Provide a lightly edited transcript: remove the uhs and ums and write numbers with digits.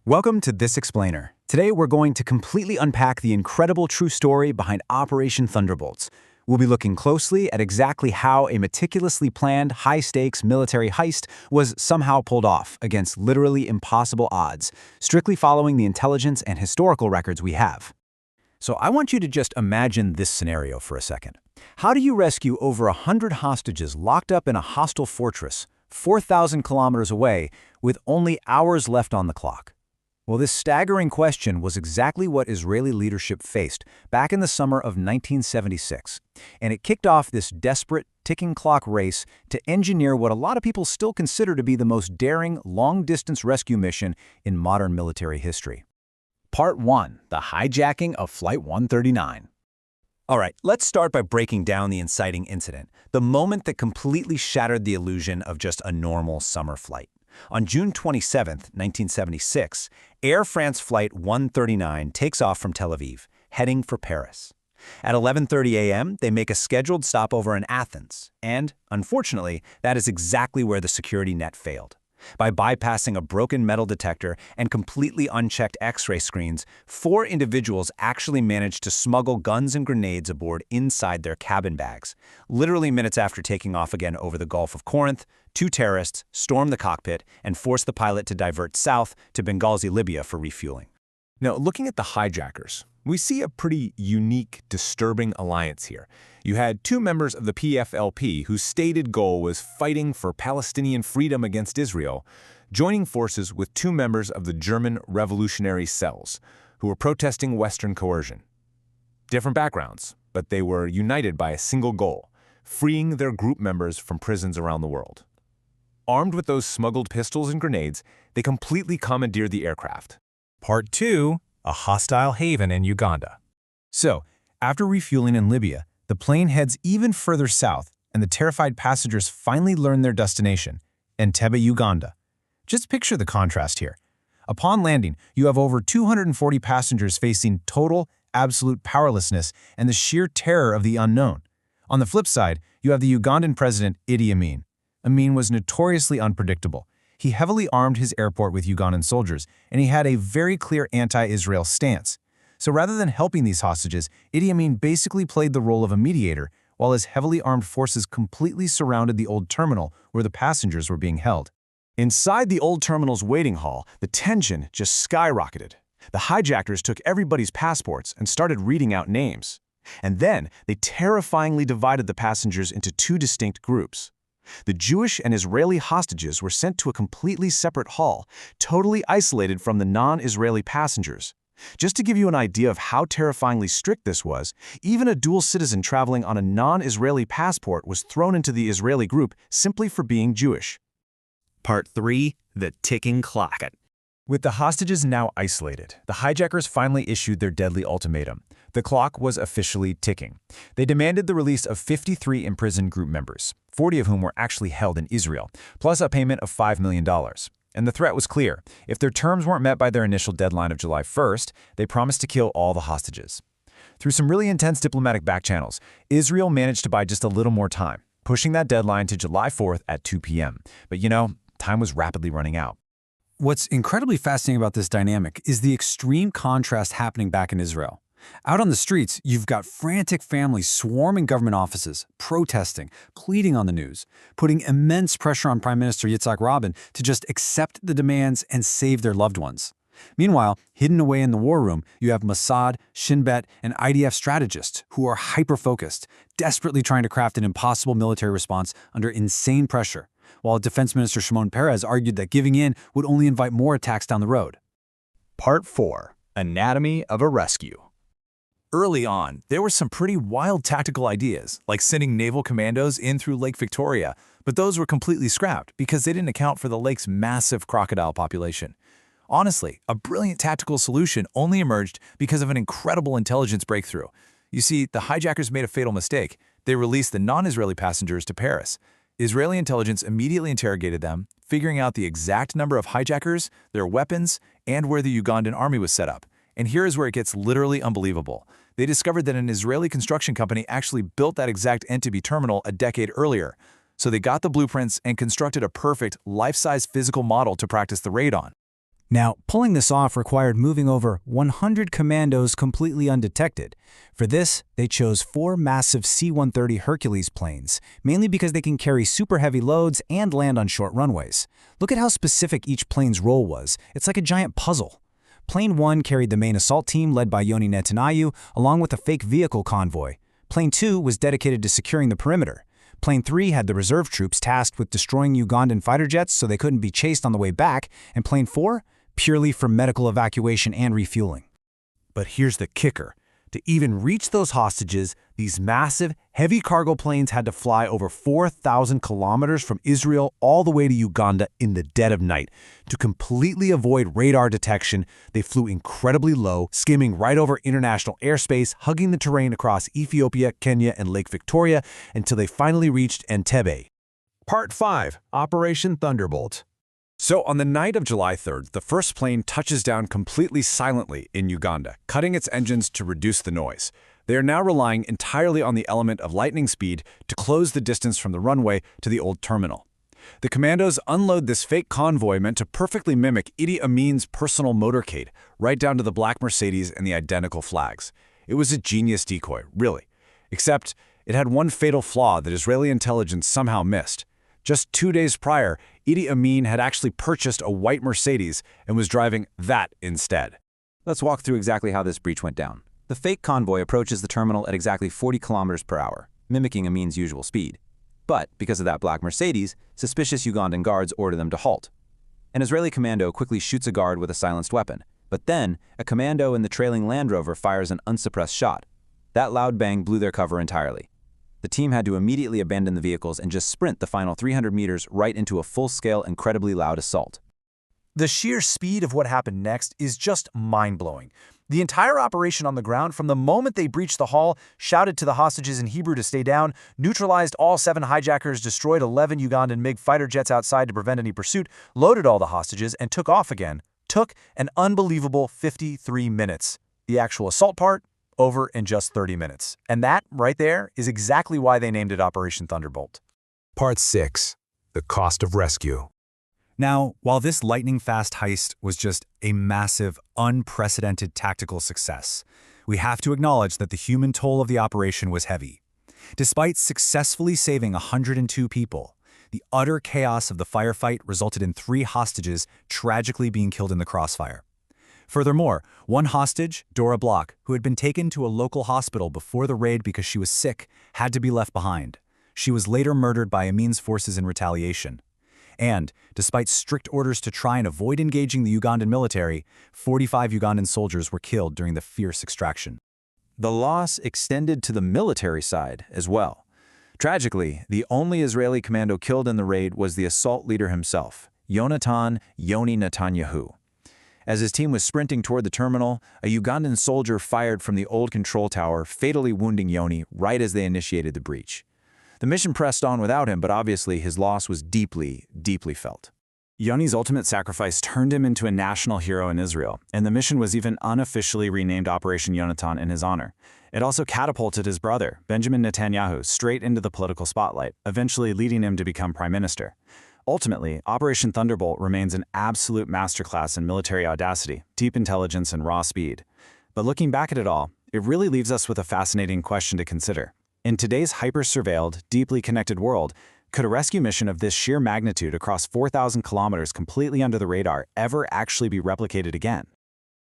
Welcome to This Explainer. Today we're going to completely unpack the incredible true story behind Operation Thunderbolt. We'll be looking closely at exactly how a meticulously planned, high-stakes military heist was somehow pulled off against literally impossible odds, strictly following the intelligence and historical records we have. So I want you to just imagine this scenario for a second. How do you rescue over 100 hostages locked up in a hostile fortress, 4,000 kilometers away, with only hours left on the clock? Well, this staggering question was exactly what Israeli leadership faced back in the summer of 1976, and it kicked off this desperate, ticking clock race to engineer what a lot of people still consider to be the most daring, long-distance rescue mission in modern military history. Part 1. The hijacking of Flight 139. All right, let's start by breaking down the inciting incident, the moment that completely shattered the illusion of just a normal summer flight. On June 27, 1976, Air France Flight 139 takes off from Tel Aviv, heading for Paris. At 11:30 a.m., they make a scheduled stopover in Athens, and, unfortunately, that is exactly where the security net failed. By bypassing a broken metal detector and completely unchecked X-ray screens, 4 individuals actually managed to smuggle guns and grenades aboard inside their cabin bags. Literally minutes after taking off again over the Gulf of Corinth, 2 terrorists stormed the cockpit and forced the pilot to divert south to Benghazi, Libya for refueling. Now, looking at the hijackers, we see a pretty unique, disturbing alliance here. You had 2 members of the PFLP whose stated goal was fighting for Palestinian freedom against Israel, joining forces with 2 members of the German revolutionary cells, who were protesting Western coercion. Different backgrounds, but they were united by a single goal: freeing their group members from prisons around the world. Armed with those smuggled pistols and grenades, they completely commandeered the aircraft. Part 2. A hostile haven in Uganda. So, after refueling in Libya, the plane heads even further south, and the terrified passengers finally learn their destination, Entebbe, Uganda. Just picture the contrast here. Upon landing, you have over 240 passengers facing total, absolute powerlessness and the sheer terror of the unknown. On the flip side, you have the Ugandan president, Idi Amin. Amin was notoriously unpredictable. He heavily armed his airport with Ugandan soldiers, and he had a very clear anti-Israel stance. So rather than helping these hostages, Idi Amin basically played the role of a mediator, while his heavily armed forces completely surrounded the old terminal where the passengers were being held. Inside the old terminal's waiting hall, the tension just skyrocketed. The hijackers took everybody's passports and started reading out names. And then they terrifyingly divided the passengers into 2 distinct groups. The Jewish and Israeli hostages were sent to a completely separate hall, totally isolated from the non-Israeli passengers. Just to give you an idea of how terrifyingly strict this was, even a dual citizen traveling on a non-Israeli passport was thrown into the Israeli group simply for being Jewish. Part 3. The ticking clock. With the hostages now isolated, the hijackers finally issued their deadly ultimatum. The clock was officially ticking. They demanded the release of 53 imprisoned group members, 40 of whom were actually held in Israel, plus a payment of $5 million. And the threat was clear. If their terms weren't met by their initial deadline of July 1st, they promised to kill all the hostages. Through some really intense diplomatic backchannels, Israel managed to buy just a little more time, pushing that deadline to July 4th at 2 p.m. But time was rapidly running out. What's incredibly fascinating about this dynamic is the extreme contrast happening back in Israel. Out on the streets, you've got frantic families swarming government offices, protesting, pleading on the news, putting immense pressure on Prime Minister Yitzhak Rabin to just accept the demands and save their loved ones. Meanwhile, hidden away in the war room, you have Mossad, Shin Bet, and IDF strategists who are hyper-focused, desperately trying to craft an impossible military response under insane pressure, while Defense Minister Shimon Peres argued that giving in would only invite more attacks down the road. Part 4. Anatomy of a rescue. Early on, there were some pretty wild tactical ideas, like sending naval commandos in through Lake Victoria, but those were completely scrapped because they didn't account for the lake's massive crocodile population. Honestly, a brilliant tactical solution only emerged because of an incredible intelligence breakthrough. You see, the hijackers made a fatal mistake. They released the non-Israeli passengers to Paris. Israeli intelligence immediately interrogated them, figuring out the exact number of hijackers, their weapons, and where the Ugandan army was set up. And here is where it gets literally unbelievable. They discovered that an Israeli construction company actually built that exact Entebbe terminal a decade earlier. So they got the blueprints and constructed a perfect, life-size physical model to practice the raid on. Now, pulling this off required moving over 100 commandos completely undetected. For this, they chose 4 massive C-130 Hercules planes, mainly because they can carry super heavy loads and land on short runways. Look at how specific each plane's role was. It's like a giant puzzle. Plane 1 carried the main assault team led by Yoni Netanyahu, along with a fake vehicle convoy. Plane 2 was dedicated to securing the perimeter. Plane 3 had the reserve troops tasked with destroying Ugandan fighter jets so they couldn't be chased on the way back, and Plane 4 purely for medical evacuation and refueling. But here's the kicker. To even reach those hostages, these massive, heavy cargo planes had to fly over 4,000 kilometers from Israel all the way to Uganda in the dead of night. To completely avoid radar detection, they flew incredibly low, skimming right over international airspace, hugging the terrain across Ethiopia, Kenya, and Lake Victoria until they finally reached Entebbe. Part 5. Operation Thunderbolt. So on the night of July 3rd, the first plane touches down completely silently in Uganda, cutting its engines to reduce the noise. They are now relying entirely on the element of lightning speed to close the distance from the runway to the old terminal. The commandos unload this fake convoy meant to perfectly mimic Idi Amin's personal motorcade, right down to the black Mercedes and the identical flags. It was a genius decoy, really. Except it had one fatal flaw that Israeli intelligence somehow missed. Just 2 days prior, Idi Amin had actually purchased a white Mercedes and was driving that instead. Let's walk through exactly how this breach went down. The fake convoy approaches the terminal at exactly 40 kilometers per hour, mimicking Amin's usual speed. But because of that black Mercedes, suspicious Ugandan guards order them to halt. An Israeli commando quickly shoots a guard with a silenced weapon, but then a commando in the trailing Land Rover fires an unsuppressed shot. That loud bang blew their cover entirely. The team had to immediately abandon the vehicles and just sprint the final 300 meters right into a full-scale, incredibly loud assault. The sheer speed of what happened next is just mind-blowing. The entire operation on the ground, from the moment they breached the hall, shouted to the hostages in Hebrew to stay down, neutralized all 7 hijackers, destroyed 11 Ugandan MiG fighter jets outside to prevent any pursuit, loaded all the hostages, and took off again. Took an unbelievable 53 minutes. The actual assault part, over in just 30 minutes. And that, right there, is exactly why they named it Operation Thunderbolt. Part 6. The cost of rescue. Now, while this lightning-fast heist was just a massive, unprecedented tactical success, we have to acknowledge that the human toll of the operation was heavy. Despite successfully saving 102 people, the utter chaos of the firefight resulted in 3 hostages tragically being killed in the crossfire. Furthermore, one hostage, Dora Block, who had been taken to a local hospital before the raid because she was sick, had to be left behind. She was later murdered by Amin's forces in retaliation. And, despite strict orders to try and avoid engaging the Ugandan military, 45 Ugandan soldiers were killed during the fierce extraction. The loss extended to the military side as well. Tragically, the only Israeli commando killed in the raid was the assault leader himself, Yonatan Yoni Netanyahu. As his team was sprinting toward the terminal, a Ugandan soldier fired from the old control tower, fatally wounding Yoni right as they initiated the breach. The mission pressed on without him, but obviously his loss was deeply, deeply felt. Yoni's ultimate sacrifice turned him into a national hero in Israel, and the mission was even unofficially renamed Operation Yonatan in his honor. It also catapulted his brother, Benjamin Netanyahu, straight into the political spotlight, eventually leading him to become prime minister. Ultimately, Operation Thunderbolt remains an absolute masterclass in military audacity, deep intelligence, and raw speed. But looking back at it all, it really leaves us with a fascinating question to consider. In today's hyper-surveilled, deeply connected world, could a rescue mission of this sheer magnitude across 4,000 kilometers completely under the radar ever actually be replicated again?